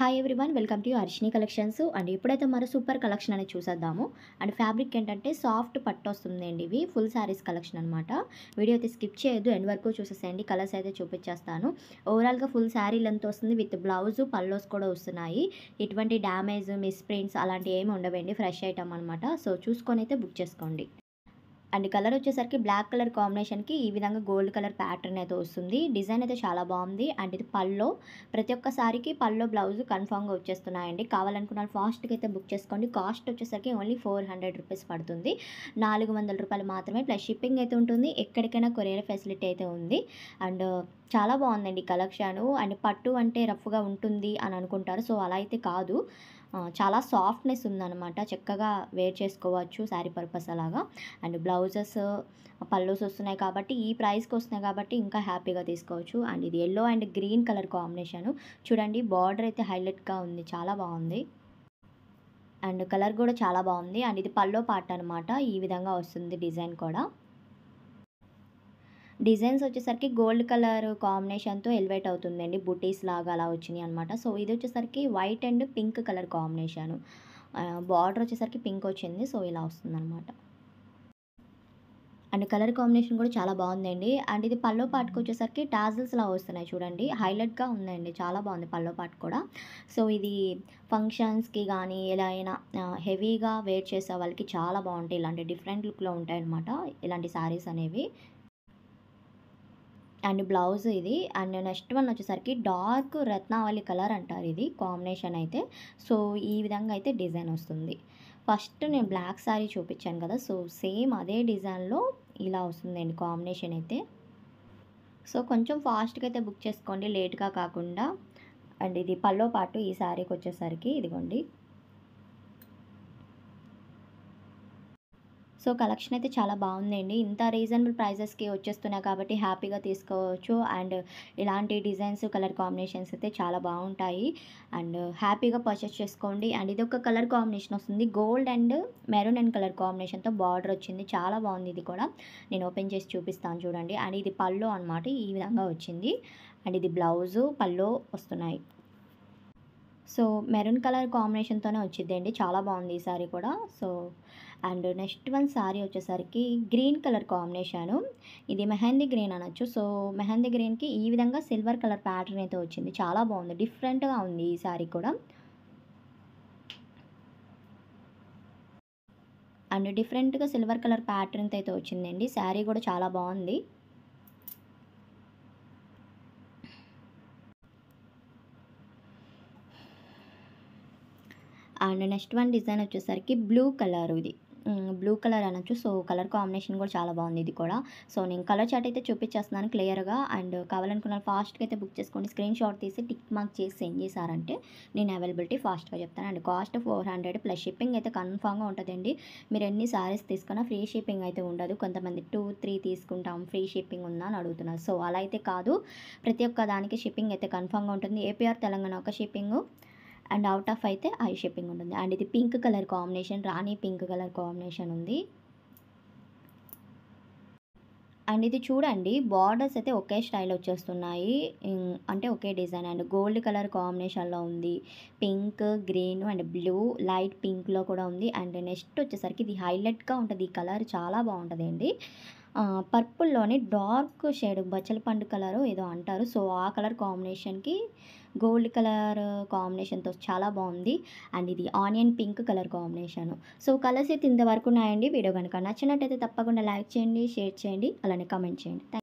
Hi everyone, welcome to Harshini collections. And ఇప్పుడైతే మరో super collection అనేది చూసేద్దాము. అండ్ ఫ్యాబ్రిక్ ఏంటంటే సాఫ్ట్ పట్టు వస్తుందండి. ఇవి ఫుల్ శారీస్ కలెక్షన్ అనమాట. వీడియో అయితే స్కిప్ చేయొద్దు, ఎండ్ వరకు చూసేసేయండి. కలర్స్ అయితే చూపించేస్తాను. ఓవరాల్గా ఫుల్ శారీ లెంత్ వస్తుంది, విత్ బ్లౌజ్ పల్లోస్ కూడా వస్తున్నాయి. ఎటువంటి డ్యామేజ్, మిస్ ప్రింట్స్ అలాంటివి ఏమి ఉండవండి. ఫ్రెష్ ఐటమ్ అనమాట. సో చూసుకొని అయితే బుక్ చేసుకోండి. అండ్ కలర్ వచ్చేసరికి బ్లాక్ కలర్ కాంబినేషన్కి ఈ విధంగా గోల్డ్ కలర్ ప్యాటర్న్ అయితే వస్తుంది. డిజైన్ అయితే చాలా బాగుంది. అండ్ ఇది పల్లో, ప్రతి ఒక్క సారీకి పల్లో బ్లౌజ్ కన్ఫామ్గా వచ్చేస్తున్నాయండి. కావాలనుకున్న ఫాస్ట్గా అయితే బుక్ చేసుకోండి. కాస్ట్ వచ్చేసరికి ఓన్లీ 400 రూపీస్ పడుతుంది. 400 రూపాయలు మాత్రమే, ప్లస్ షిప్పింగ్ అయితే ఉంటుంది. ఎక్కడికైనా కొరియర్ ఫెసిలిటీ అయితే ఉంది. అండ్ చాలా బాగుందండి కలెక్షన్. అండ్ పట్టు అంటే రఫ్గా ఉంటుంది అని అనుకుంటారు, సో అలా అయితే కాదు. చాలా సాఫ్ట్నెస్ ఉందన్నమాట. చక్కగా వేర్ చేసుకోవచ్చు శారీ పర్పస్ అలాగా. అండ్ బ్లౌజెస్ పల్లోస్ వస్తున్నాయి కాబట్టి, ఈ ప్రైస్కి వస్తున్నాయి కాబట్టి ఇంకా హ్యాపీగా తీసుకోవచ్చు. అండ్ ఇది yellow and green colour combination. చూడండి, బార్డర్ అయితే హైలైట్గా ఉంది, చాలా బాగుంది. అండ్ కలర్ కూడా చాలా బాగుంది. అండ్ ఇది పల్లో పార్ట్ అనమాట. ఈ విధంగా వస్తుంది డిజైన్ కూడా. డిజైన్స్ వచ్చేసరికి గోల్డ్ కలర్ కాంబినేషన్తో ఎలివేట్ అవుతుందండి. బుటీస్ లాగా అలా వచ్చినాయి అనమాట. సో ఇది వచ్చేసరికి white and pink colour combination. Border వచ్చేసరికి పింక్ వచ్చింది. సో ఇలా వస్తుందన్నమాట. అండ్ కలర్ కాంబినేషన్ కూడా చాలా బాగుందండి. అండ్ ఇది పల్లో పార్ట్కి వచ్చేసరికి టాజిల్స్లా వస్తున్నాయి చూడండి. హైలైట్గా ఉందండి, చాలా బాగుంది పల్లో పార్ట్ కూడా. సో ఇది ఫంక్షన్స్కి కానీ ఎలా అయినా హెవీగా వేర్ చేసే వాళ్ళకి చాలా బాగుంటాయి. ఇలాంటి డిఫరెంట్ లుక్లో ఉంటాయి అనమాట ఇలాంటి శారీస్ అనేవి. అండ్ బ్లౌజ్ ఇది. అండ్ నెక్స్ట్ వన్ వచ్చేసరికి డార్క్ రత్నావళి కలర్ అంటారు ఇది కాంబినేషన్ అయితే. సో ఈ విధంగా అయితే డిజైన్ వస్తుంది. ఫస్ట్ నేను బ్లాక్ శారీ చూపించాను కదా, సో సేమ్ అదే డిజైన్లో ఇలా వస్తుందండి కాంబినేషన్ అయితే. సో కొంచెం ఫాస్ట్గా అయితే బుక్ చేసుకోండి, లేట్గా కాకుండా. అండ్ ఇది పల్లో పాటు ఈ శారీకి వచ్చేసరికి ఇదిగోండి. సో కలెక్షన్ అయితే చాలా బాగుందండి. ఇంత రీజనబుల్ ప్రైజెస్కి వచ్చేస్తున్నాయి కాబట్టి హ్యాపీగా తీసుకోవచ్చు. అండ్ ఇలాంటి డిజైన్స్, కలర్ కాంబినేషన్స్ అయితే చాలా బాగుంటాయి. అండ్ హ్యాపీగా పర్చేస్ చేసుకోండి. అండ్ ఇది ఒక కలర్ కాంబినేషన్ వస్తుంది, gold and maroon and colour కాంబినేషన్తో బార్డర్ వచ్చింది. చాలా బాగుంది ఇది కూడా. నేను ఓపెన్ చేసి చూపిస్తాను చూడండి. అండ్ ఇది పల్లో అనమాట, ఈ విధంగా వచ్చింది. అండ్ ఇది బ్లౌజు, పల్లో వస్తున్నాయి. సో మెరూన్ కలర్ కాంబినేషన్తోనే వచ్చిందండి, చాలా బాగుంది ఈ సారీ కూడా. So and next one sorry వచ్చేసరికి గ్రీన్ కలర్ కాంబినేషను. ఇది మెహందీ గ్రీన్ అనొచ్చు. సో మెహందీ గ్రీన్కి ఈ విధంగా సిల్వర్ కలర్ ప్యాటర్న్ అయితే వచ్చింది, చాలా బాగుంది, డిఫరెంట్గా ఉంది ఈ సారీ కూడా. అండ్ డిఫరెంట్గా సిల్వర్ కలర్ ప్యాటర్న్తో అయితే వచ్చిందండి. శారీ కూడా చాలా బాగుంది. అండ్ నెక్స్ట్ వన్ డిజైన్ వచ్చేసరికి బ్లూ కలర్. ఇది బ్లూ కలర్ అనొచ్చు. సో కలర్ కాంబినేషన్ కూడా చాలా బాగుంది ఇది కూడా. సో నేను కలర్ చార్ట్ అయితే చూపించేస్తున్నాను క్లియర్గా. అండ్ కావాలనుకున్న ఫాస్ట్గా అయితే బుక్ చేసుకోండి. స్క్రీన్ షాట్ తీసి టిక్ మార్క్ చేసి సెండ్ చేశారంటే నేను అవైలబిలిటీ ఫాస్ట్గా చెప్తాను. అండ్ కాస్ట్ 400 ప్లస్ షిప్పింగ్ అయితే కన్ఫామ్గా ఉంటుందండి. మీరు ఎన్ని శారీస్ తీసుకున్నా ఫ్రీ షిప్పింగ్ అయితే ఉండదు. కొంతమంది 2, 3 తీసుకుంటాం, ఫ్రీ షిప్పింగ్ ఉందా అని అడుగుతున్నారు. సో అలా అయితే కాదు, ప్రతి ఒక్క దానికి షిప్పింగ్ అయితే కన్ఫామ్గా ఉంటుంది. ఏపీఆర్ తెలంగాణ ఒక షిప్పింగ్, అండ్ అవుట్ ఆఫ్ అయితే ఐ షిప్పింగ్ ఉంటుంది. అండ్ ఇది పింక్ కలర్ కాంబినేషన్, రాణి పింక్ కలర్ కాంబినేషన్ ఉంది. అండ్ ఇది చూడండి, బార్డర్స్ అయితే ఒకే స్టైల్ వచ్చేస్తున్నాయి, అంటే ఒకే డిజైన్. అండ్ గోల్డ్ కలర్ కాంబినేషన్లో ఉంది, pink, green and blue, light పింక్లో కూడా ఉంది. అండ్ నెక్స్ట్ వచ్చేసరికి ఇది హైలైట్గా ఉంటుంది, ఈ కలర్ చాలా బాగుంటుంది అండి. పర్పుల్లోని డార్క్ షేడ్ బచ్చల పండు కలరు ఏదో అంటారు. సో ఆ కలర్ కాంబినేషన్కి గోల్డ్ కలర్ కాంబినేషన్తో చాలా బాగుంది. అండ్ ఇది onion pink colour combination. So colours అయితే ఇంతవరకు ఉన్నాయండి. వీడియో కనుక నచ్చినట్టయితే తప్పకుండా లైక్ చేయండి, షేర్ చేయండి, అలానే కామెంట్ చేయండి.